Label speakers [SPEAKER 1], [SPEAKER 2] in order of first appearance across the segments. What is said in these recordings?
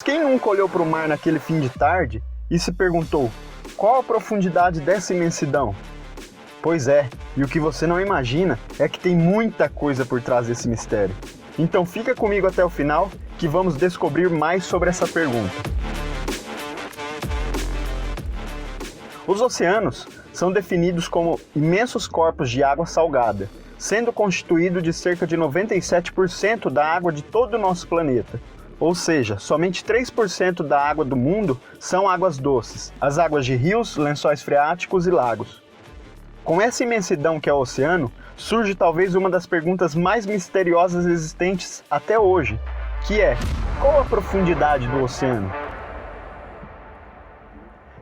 [SPEAKER 1] Quem nunca olhou para o mar naquele fim de tarde e se perguntou qual a profundidade dessa imensidão? Pois é, e o que você não imagina é que tem muita coisa por trás desse mistério. Então fica comigo até o final que vamos descobrir mais sobre essa pergunta. Os oceanos são definidos como imensos corpos de água salgada, sendo constituído de cerca de 97% da água de todo o nosso planeta. Ou seja, somente 3% da água do mundo são águas doces, as águas de rios, lençóis freáticos e lagos. Com essa imensidão que é o oceano, surge talvez uma das perguntas mais misteriosas existentes até hoje, que é: qual a profundidade do oceano?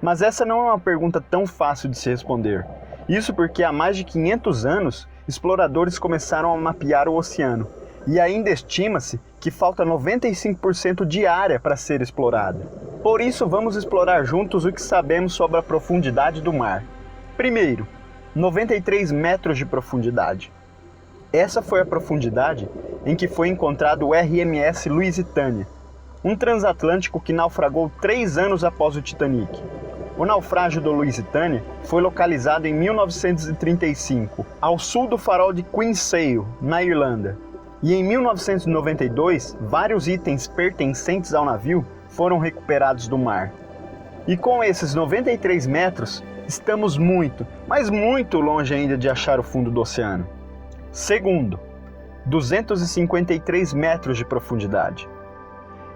[SPEAKER 1] Mas essa não é uma pergunta tão fácil de se responder. Isso porque há mais de 500 anos, exploradores começaram a mapear o oceano, e ainda estima-se que falta 95% de área para ser explorada. Por isso, vamos explorar juntos o que sabemos sobre a profundidade do mar. Primeiro, 93 metros de profundidade. Essa foi a profundidade em que foi encontrado o RMS Lusitânia, um transatlântico que naufragou 3 anos após o Titanic. O naufrágio do Lusitânia foi localizado em 1935, ao sul do farol de Queensail, na Irlanda. E em 1992, vários itens pertencentes ao navio foram recuperados do mar. E com esses 93 metros, estamos muito, mas muito longe ainda de achar o fundo do oceano. Segundo, 253 metros de profundidade.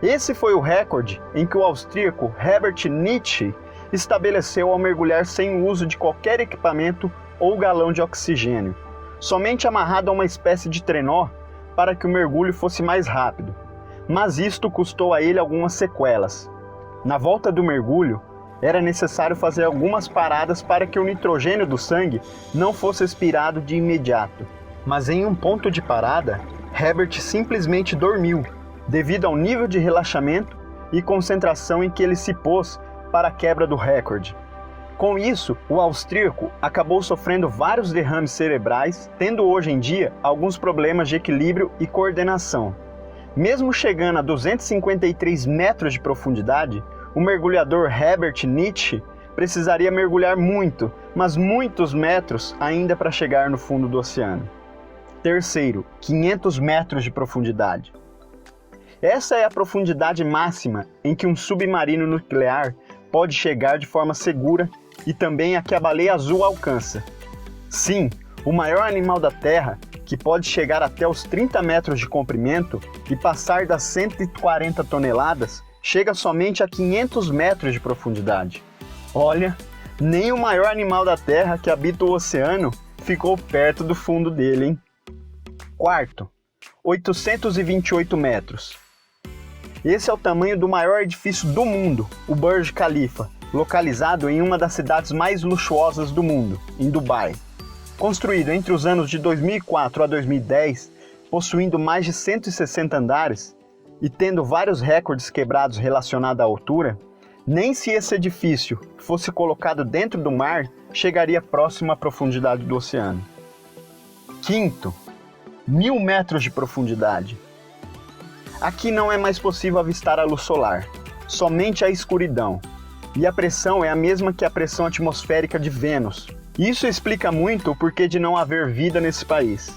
[SPEAKER 1] Esse foi o recorde em que o austríaco Herbert Nitsche estabeleceu ao mergulhar sem o uso de qualquer equipamento ou galão de oxigênio, somente amarrado a uma espécie de trenó para que o mergulho fosse mais rápido. Mas isto custou a ele algumas sequelas. Na volta do mergulho, era necessário fazer algumas paradas para que o nitrogênio do sangue não fosse expirado de imediato. Mas em um ponto de parada, Herbert simplesmente dormiu, devido ao nível de relaxamento e concentração em que ele se pôs para a quebra do recorde. Com isso, o austríaco acabou sofrendo vários derrames cerebrais, tendo hoje em dia alguns problemas de equilíbrio e coordenação. Mesmo chegando a 253 metros de profundidade, o mergulhador Herbert Nitsche precisaria mergulhar muito, mas muitos metros ainda para chegar no fundo do oceano. Terceiro, 500 metros de profundidade. Essa é a profundidade máxima em que um submarino nuclear pode chegar de forma segura e também a que a baleia azul alcança. Sim, o maior animal da Terra, que pode chegar até os 30 metros de comprimento e passar das 140 toneladas, chega somente a 500 metros de profundidade. Olha, nem o maior animal da Terra que habita o oceano ficou perto do fundo dele, hein? Quarto, 828 metros. Esse é o tamanho do maior edifício do mundo, o Burj Khalifa, localizado em uma das cidades mais luxuosas do mundo, em Dubai. Construído entre os anos de 2004 a 2010, possuindo mais de 160 andares e tendo vários recordes quebrados relacionados à altura, nem se esse edifício fosse colocado dentro do mar, chegaria próximo à profundidade do oceano. Quinto, 1000 metros de profundidade. Aqui não é mais possível avistar a luz solar, somente a escuridão. E a pressão é a mesma que a pressão atmosférica de Vênus. Isso explica muito o porquê de não haver vida nesse país.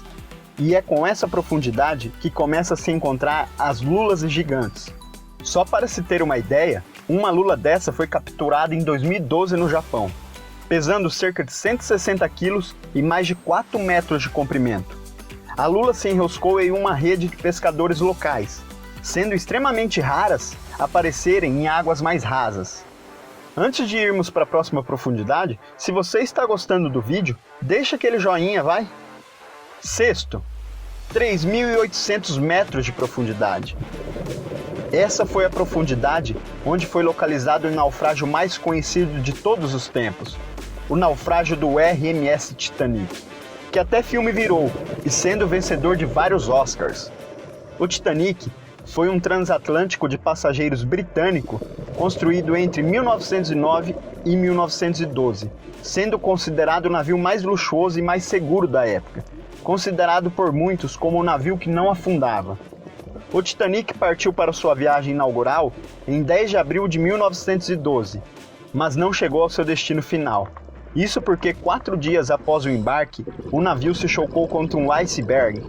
[SPEAKER 1] E é com essa profundidade que começa a se encontrar as lulas gigantes. Só para se ter uma ideia, uma lula dessa foi capturada em 2012 no Japão, pesando cerca de 160 quilos e mais de 4 metros de comprimento. A lula se enroscou em uma rede de pescadores locais, sendo extremamente raras aparecerem em águas mais rasas. Antes de irmos para a próxima profundidade, se você está gostando do vídeo, deixa aquele joinha, vai! Sexto, 3.800 metros de profundidade. Essa foi a profundidade onde foi localizado o naufrágio mais conhecido de todos os tempos, o naufrágio do RMS Titanic, que até filme virou, e sendo vencedor de vários Oscars. O Titanic foi um transatlântico de passageiros britânico construído entre 1909 e 1912, sendo considerado o navio mais luxuoso e mais seguro da época, considerado por muitos como o navio que não afundava. O Titanic partiu para sua viagem inaugural em 10 de abril de 1912, mas não chegou ao seu destino final. Isso porque 4 dias após o embarque, o navio se chocou contra um iceberg,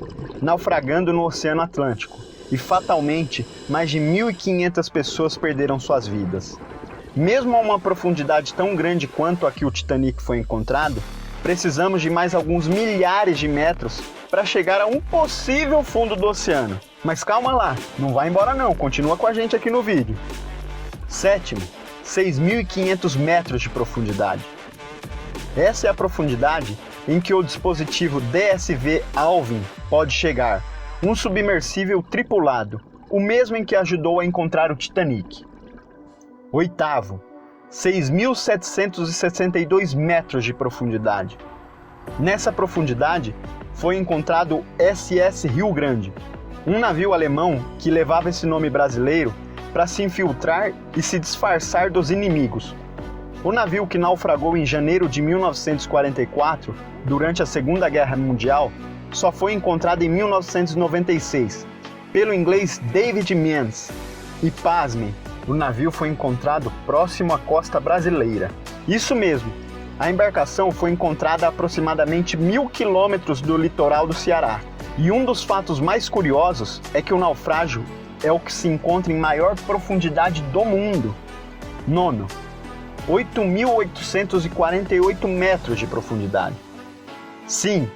[SPEAKER 1] naufragando no Oceano Atlântico, e fatalmente mais de 1.500 pessoas perderam suas vidas. Mesmo a uma profundidade tão grande quanto a que o Titanic foi encontrado, precisamos de mais alguns milhares de metros para chegar a um possível fundo do oceano. Mas calma lá, não vai embora não, continua com a gente aqui no vídeo. Sétimo, 6.500 metros de profundidade. Essa é a profundidade em que o dispositivo DSV Alvin pode chegar, um submersível tripulado, o mesmo em que ajudou a encontrar o Titanic. Oitavo, 6.762 metros de profundidade. Nessa profundidade foi encontrado o SS Rio Grande, um navio alemão que levava esse nome brasileiro para se infiltrar e se disfarçar dos inimigos. O navio, que naufragou em janeiro de 1944, durante a Segunda Guerra Mundial, só foi encontrado em 1996, pelo inglês David Means. E pasmem, o navio foi encontrado próximo à costa brasileira. Isso mesmo, a embarcação foi encontrada a aproximadamente 1.000 quilômetros do litoral do Ceará. E um dos fatos mais curiosos é que o naufrágio é o que se encontra em maior profundidade do mundo. Nono, 8.848 metros de profundidade. Sim,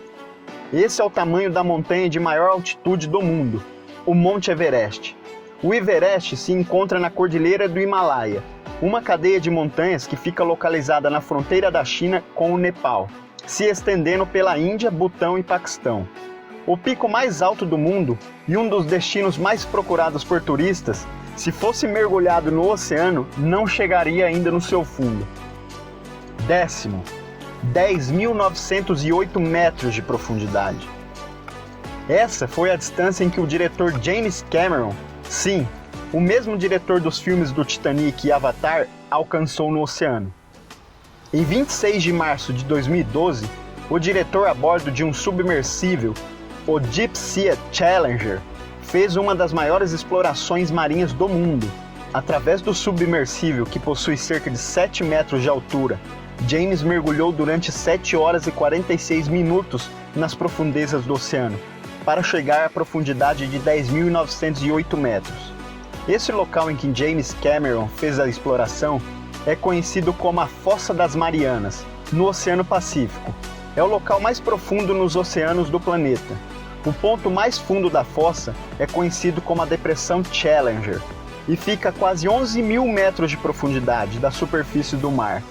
[SPEAKER 1] esse é o tamanho da montanha de maior altitude do mundo, o Monte Everest. O Everest se encontra na Cordilheira do Himalaia, uma cadeia de montanhas que fica localizada na fronteira da China com o Nepal, se estendendo pela Índia, Butão e Paquistão. O pico mais alto do mundo e um dos destinos mais procurados por turistas, se fosse mergulhado no oceano, não chegaria ainda no seu fundo. Décimo, 10.908 metros de profundidade. Essa foi a distância em que o diretor James Cameron, sim, o mesmo diretor dos filmes do Titanic e Avatar, alcançou no oceano. Em 26 de março de 2012, o diretor, a bordo de um submersível, o Deep Sea Challenger, fez uma das maiores explorações marinhas do mundo. Através do submersível, que possui cerca de 7 metros de altura, James mergulhou durante 7 horas e 46 minutos nas profundezas do oceano, para chegar à profundidade de 10.908 metros. Esse local em que James Cameron fez a exploração é conhecido como a Fossa das Marianas, no Oceano Pacífico. É o local mais profundo nos oceanos do planeta. O ponto mais fundo da fossa é conhecido como a Depressão Challenger e fica a quase 11.000 metros de profundidade da superfície do mar,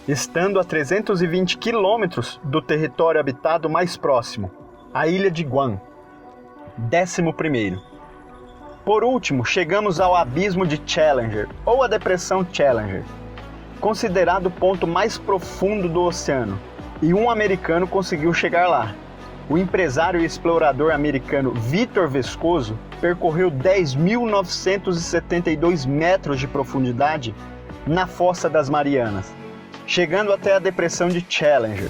[SPEAKER 1] estando a 320 quilômetros do território habitado mais próximo, a ilha de Guam. 11º. Por último, chegamos ao Abismo de Challenger, ou a Depressão Challenger, considerado o ponto mais profundo do oceano, e um americano conseguiu chegar lá. O empresário e explorador americano Vitor Vescoso percorreu 10.972 metros de profundidade na Fossa das Marianas, chegando até a Depressão de Challenger.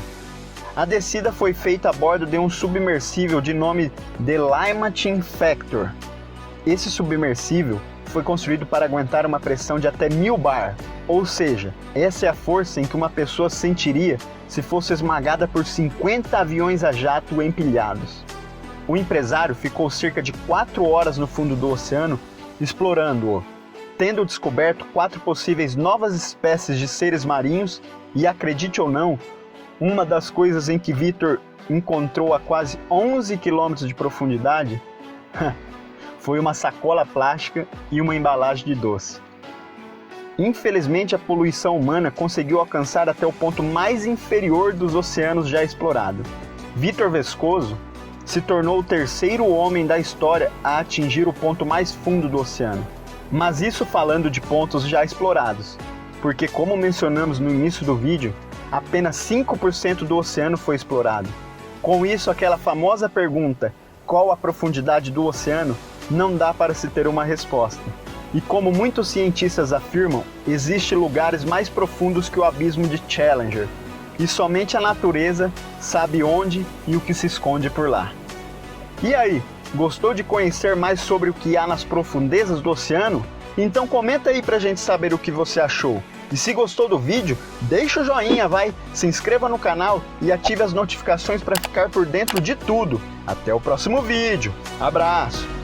[SPEAKER 1] A descida foi feita a bordo de um submersível de nome Delimatin Factor. Esse submersível foi construído para aguentar uma pressão de até 1000 bar, ou seja, essa é a força em que uma pessoa sentiria se fosse esmagada por 50 aviões a jato empilhados. O empresário ficou cerca de 4 horas no fundo do oceano explorando-o, tendo descoberto 4 possíveis novas espécies de seres marinhos e, acredite ou não, uma das coisas em que Victor encontrou a quase 11 km de profundidade foi uma sacola plástica e uma embalagem de doce. Infelizmente, a poluição humana conseguiu alcançar até o ponto mais inferior dos oceanos já explorados. Vitor Vescoso se tornou o 3º homem da história a atingir o ponto mais fundo do oceano. Mas isso falando de pontos já explorados, porque, como mencionamos no início do vídeo, apenas 5% do oceano foi explorado. Com isso, aquela famosa pergunta, qual a profundidade do oceano, não dá para se ter uma resposta. E como muitos cientistas afirmam, existem lugares mais profundos que o Abismo de Challenger, e somente a natureza sabe onde e o que se esconde por lá. E aí, Gostou de conhecer mais sobre o que há nas profundezas do oceano? Então comenta aí pra gente saber o que você achou. E se gostou do vídeo, deixa o joinha, se inscreva no canal e ative as notificações para ficar por dentro de tudo. Até o próximo vídeo. Abraço!